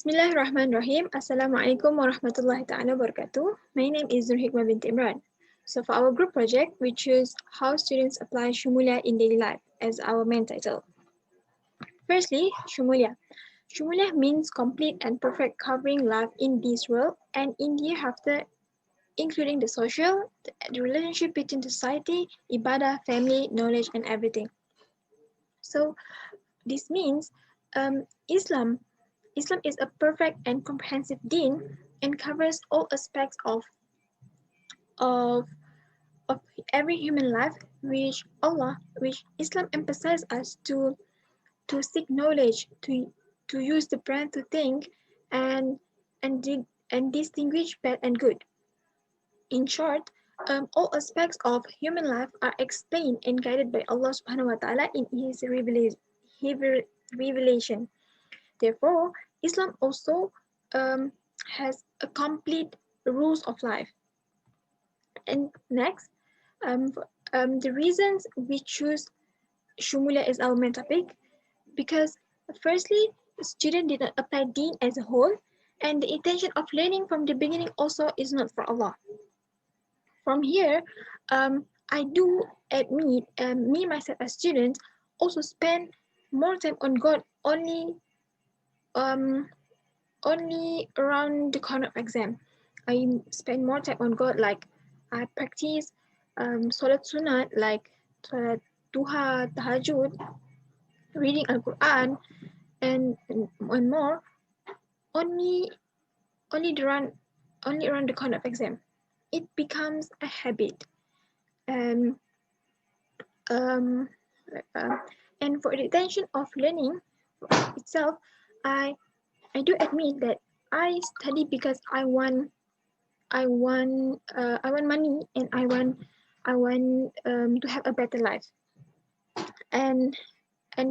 Bismillahirrahmanirrahim. Assalamualaikum warahmatullahi ta'ala wabarakatuh. My name is NurHikmah Bt Emran. So for our group project, we choose how students apply syumulliyah in daily life as our main title. Firstly, syumulliyah. Syumulliyah means complete and perfect covering life in this world and in the hereafter, including the social, the relationship between society, ibadah, family, knowledge, and everything. So this means Islam is a perfect and comprehensive deen and covers all aspects of, of every human life, which Islam emphasizes us to seek knowledge, to use the brain to think, and and distinguish bad and good. In short, all aspects of human life are explained and guided by Allah Subhanahu wa Taala in His revelation. Therefore, Islam also has a complete rules of life. And next, the reasons we choose syumulliyah as our main topic, because firstly, the student did not apply deen as a whole, and the intention of learning from the beginning also is not for Allah. From here, I do admit, me myself as student also spend more time on God um, only around the corner of exam. I spend more time on God, like I practice Salat Sunat, like Salat Duha, Tahajud, reading Al Quran, and more. Only only around the corner of exam. It becomes a habit, and um, uh, and for the intention of learning itself, I I do admit that I study because I want money, and I want to have a better life. And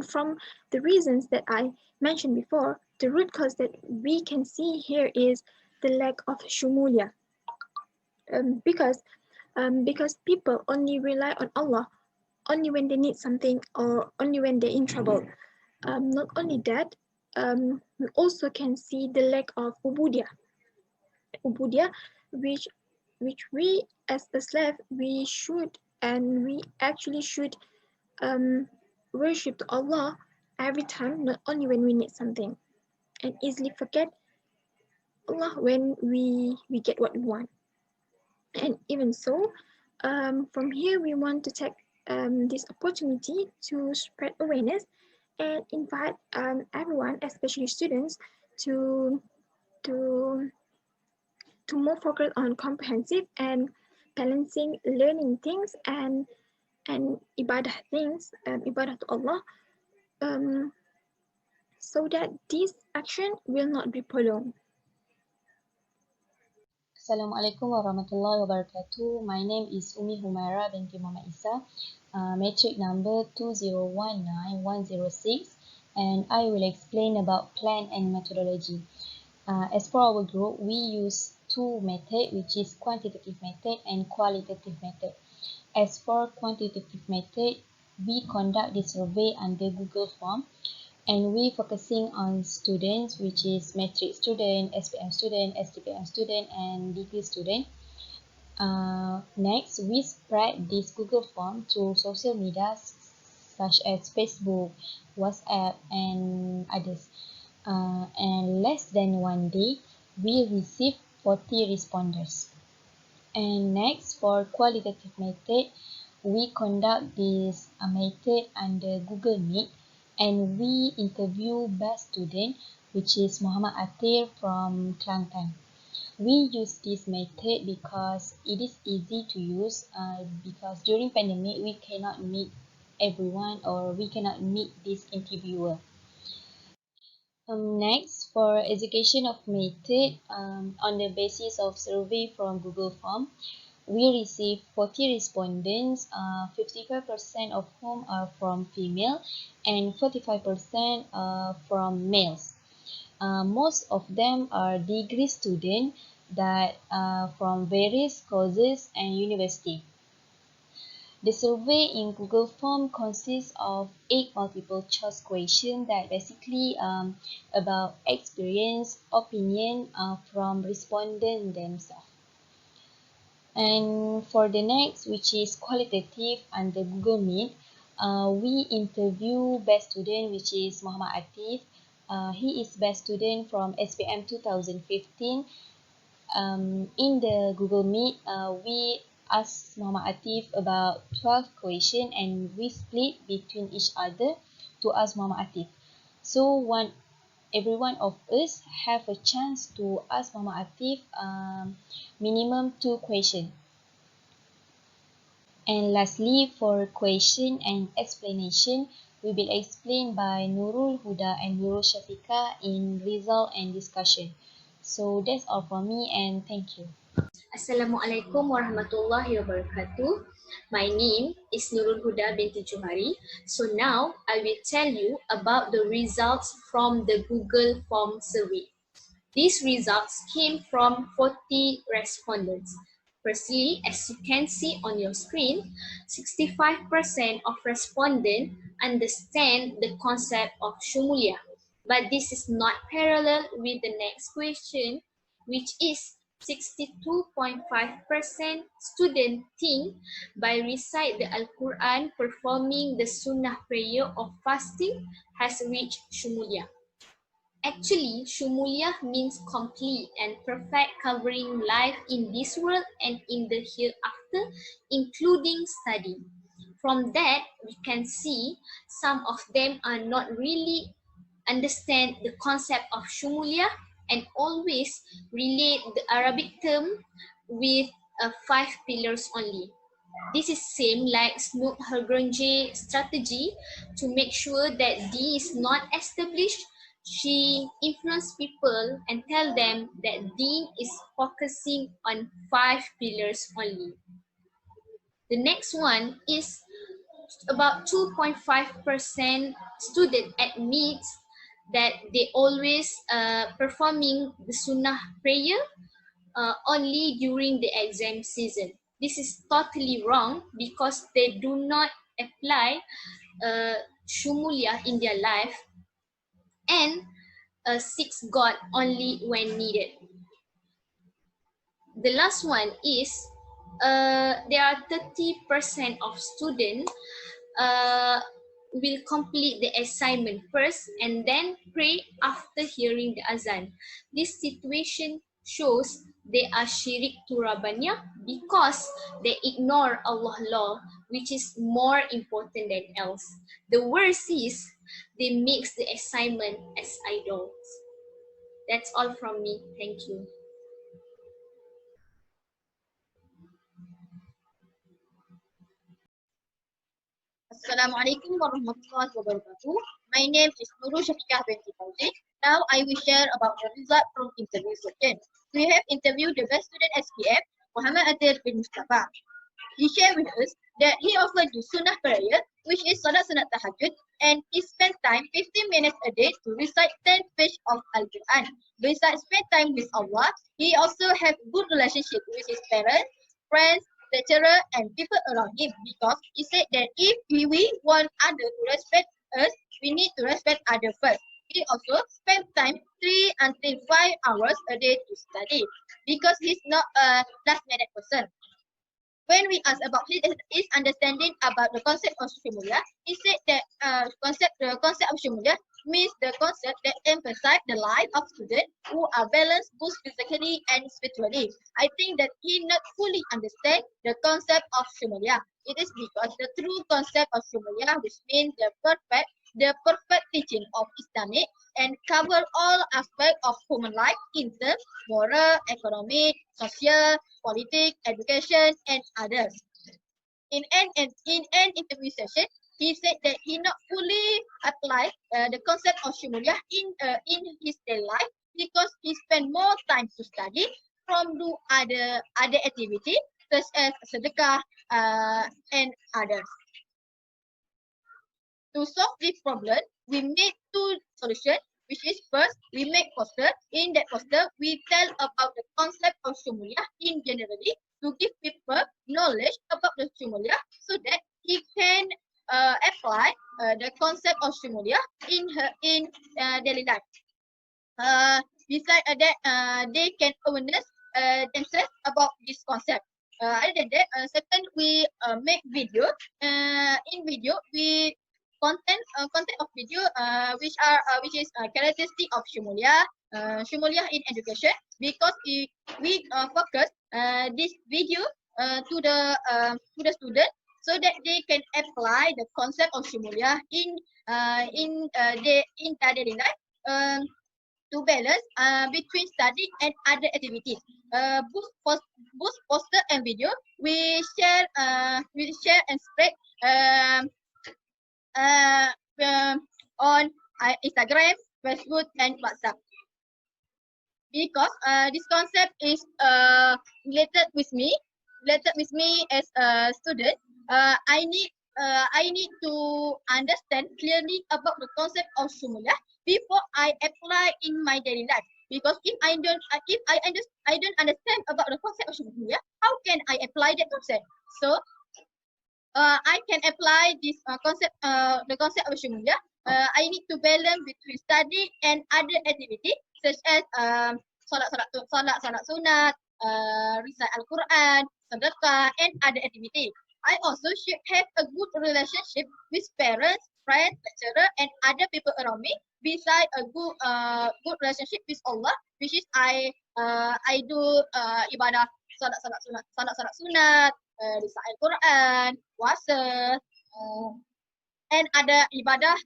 from the reasons that I mentioned before, the root cause that we can see here is the lack of syumulliyah. Because people only rely on Allah only when they need something or only when they're in trouble. Not only that, we also can see the lack of ubudiyah, which we as a slave we actually should worship to Allah every time, not only when we need something, and easily forget Allah when we get what we want. And even so, from here we want to take this opportunity to spread awareness and invite everyone, especially students, to to more focus on comprehensive and balancing learning things and ibadah things, ibadah to Allah, um, so that this action will not be prolonged. Assalamualaikum warahmatullahi wabarakatuh. My name is Ummi Humaira binti Mohammad Isa, matric number 2019106, and I will explain about plan and methodology. As for our group, we use two methods, which is quantitative method and qualitative method. As for quantitative method, we conduct the survey under Google Form, and we focusing on students, which is matric student, SPM student, STPM student, and degree student. Next, we spread this Google Form to social media such as Facebook, WhatsApp, and others. And less than one day, we received 40 responders. And next, for qualitative method, we conduct this method under Google Meet, and we interview best student, which is Mohammad from Kelantan. We use this method because it is easy to use, because during pandemic we cannot meet everyone, or we cannot meet this interviewer. Next, for education of method, on the basis of survey from Google Form, we received 40 respondents, 55% of whom are from female and 45% from males. Most of them are degree students that from various courses and university. The survey in Google Form consists of 8 multiple choice questions that basically about experience, opinion from respondents themselves. And for the next, which is qualitative under Google Meet, we interview best student, which is Mohammad Atif. He is best student from SPM 2015. In the Google Meet, we asked Muhammad Atif about 12 questions and we split between each other to ask Muhammad Atif. So every one of us have a chance to ask Muhammad Atif minimum 2 questions. And lastly, for question and explanation, will be explained by Nurul, Huda and Nurul Shafikah in result and discussion. So that's all from me and thank you. Assalamualaikum warahmatullahi wabarakatuh. My name is Nurul Huda binti Johari. So now I will tell you about the results from the Google Form survey. These results came from 40 respondents. Firstly, as you can see on your screen, 65% of respondents understand the concept of syumulliyah. But this is not parallel with the next question, which is 62.5% students think by recite the Al-Quran performing the sunnah prayer of fasting has reached syumulliyah. Actually, syumulliyah means complete and perfect covering life in this world and in the hereafter, including study. From that, we can see some of them are not really understand the concept of syumulliyah and always relate the Arabic term with 5 pillars only. This is same like Snoop Hergronje strategy to make sure that D is not established. She influenced people and tell them that D is focusing on 5 pillars only. The next one is about 2.5% student admits that they always performing the sunnah prayer only during the exam season. This is totally wrong because they do not apply syumulliyah in their life and seek God only when needed. The last one is there are 30% of students will complete the assignment first and then pray after hearing the azan. This situation shows they are syirik to Rabbaniya because they ignore Allah law, which is more important than else. The worst is they mix the assignment as idols. That's all from me. Thank you. Assalamualaikum warahmatullahi wabarakatuh. My name is Nurul binti Fauzi. Now I will share about the result from interview session. We have interviewed the best student SPF, Mohammad Adir bin Mustafa. He shared with us that he often do sunnah prayer, which is salat sunat tahajjud, and he spent time 15 minutes a day to recite 10 pages of Al-Quran. Besides spend time with Allah, he also have good relationship with his parents, friends, lecturer, and people around him, because he said that if we want others to respect us, we need to respect others first. He also spent time 3 until 5 hours a day to study, because he's not a last-minute person. When we asked about his understanding about the concept of syumulliyah, he said that the concept of syumulliyah means the concept that emphasizes the life of students who are balanced both physically and spiritually. I think that he not fully understand the concept of syumulliyah. It is because the true concept of syumulliyah, which means the perfect teaching of Islamic and cover all aspects of human life in terms moral, economic, social, politics, education, and others. In an interview session, he said that he not fully applied the concept of syumulliyah in his daily life because he spend more time to study from do other activities such as sedekah and others. To solve this problem, we made 2 solutions, which is first, we make poster. In that poster, we tell about the concept of syumulliyah in generally to give people knowledge about the syumulliyah so that he can apply the concept of syumulliyah in daily life. Besides that, they can awareness themselves about this concept. Other than that, second, we make video. In video, we content of video which is characteristic of syumulliyah in education, because we focus this video to the student, so that they can apply the concept of syumulliyah in their daily life. To balance between study and other activities. Both poster and video we share and spread um, uh, um, on Instagram, Facebook, and WhatsApp. Because this concept is related with me as a student. I need to understand clearly about the concept of syumulliyah before I apply in my daily life. Because if I don't understand about the concept of syumulliyah, how can I apply that concept? So I can apply this the concept of syumulliyah. I need to balance between study and other activities such as salat sunat, recite Al-Quran, sedekah, and other activities. I also should have a good relationship with parents, friends, lecturer, and other people around me. Besides a good relationship with Allah, which is I do ibadah salat sunat, recite Al-Quran, puasa, and other ibadah.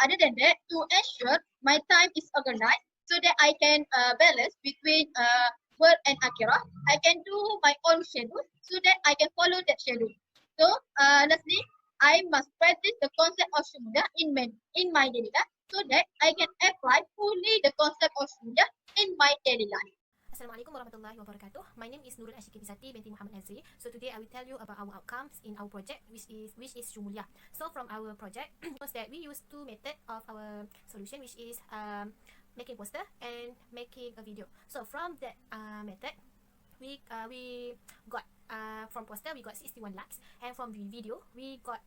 Other than that, to ensure my time is organized so that I can balance between work and akhirah, I can do my own schedule so that I can follow that schedule. So, lastly, I must practice the concept of syumulliyah in my daily life so that I can apply fully the concept of syumulliyah in my daily life. Assalamualaikum warahmatullahi wabarakatuh. My name is Nurul Izzati binti Mohammad Nazri. So today I will tell you about our outcomes in our project, which is syumulliyah. So from our project, was that we used two methods of our solution, which is making poster and making a video. So from that method, we got from poster we got 61 likes, and from the video we got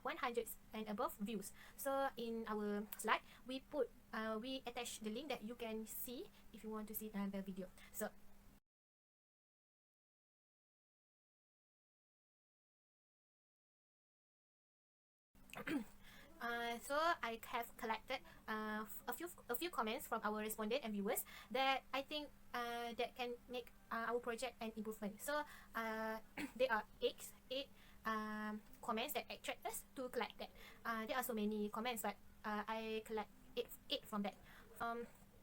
100 and above views. So in our slide we put we attach the link that you can see if you want to see the video. So so I have collected a few comments from our respondent and viewers that I think that can make our project an improvement. So there are eight comments that attract us to collect that. There are so many comments, but I collect eight from that.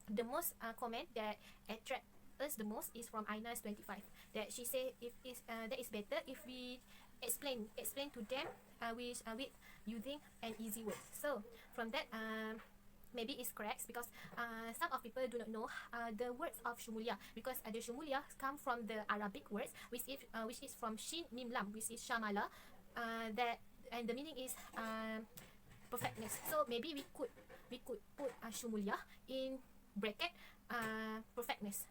The most comment that attract us the most is from Aina's 25, that she say that is better if we explain to them with using an easy word. So from that maybe it's correct, because some of people do not know the words of syumulliyah, because the syumulliyah come from the Arabic words which is from shin mim lam, which is shamala, that, and the meaning is perfectness. So maybe we could put syumulliyah in bracket perfectness.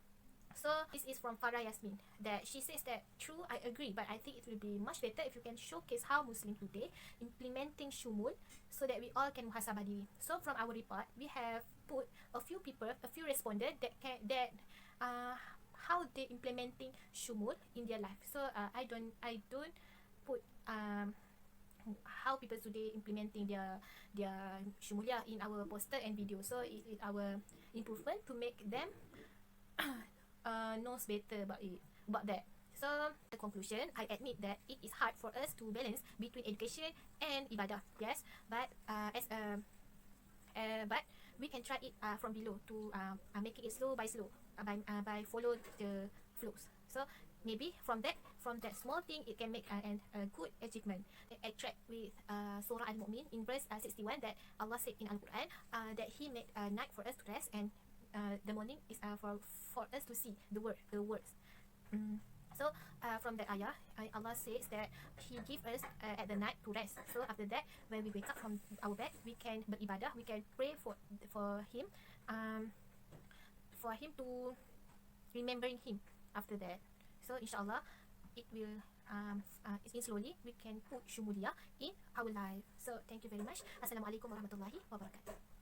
So this is from Farah Yasmin, that she says that true, I agree, but I think it will be much better if you can showcase how Muslim today implementing syumul so that we all can muhasabah diri. So from our report, we have put a few responded that how they implementing syumul in their life. So I don't put how people today implementing their syumulliyah in our poster and video. So it is our improvement to make them knows better about that. So the conclusion, I admit that it is hard for us to balance between education and ibadah. Yes, but but we can try it from below to making it slow by by follow the flows. So maybe from that small thing, it can make a good achievement. Attract with Surah Al-Mu'min in verse 61, that Allah said in Al-Quran that He made a night for us to rest, and the morning is for us to see the words. So from that ayah, Allah says that He give us at the night to rest. So after that, when we wake up from our bed, we can beribadah, we can pray for Him, to remembering Him after that. So inshallah, it will slowly we can put syumulliyah in our life. So thank you very much. Assalamualaikum warahmatullahi wabarakatuh.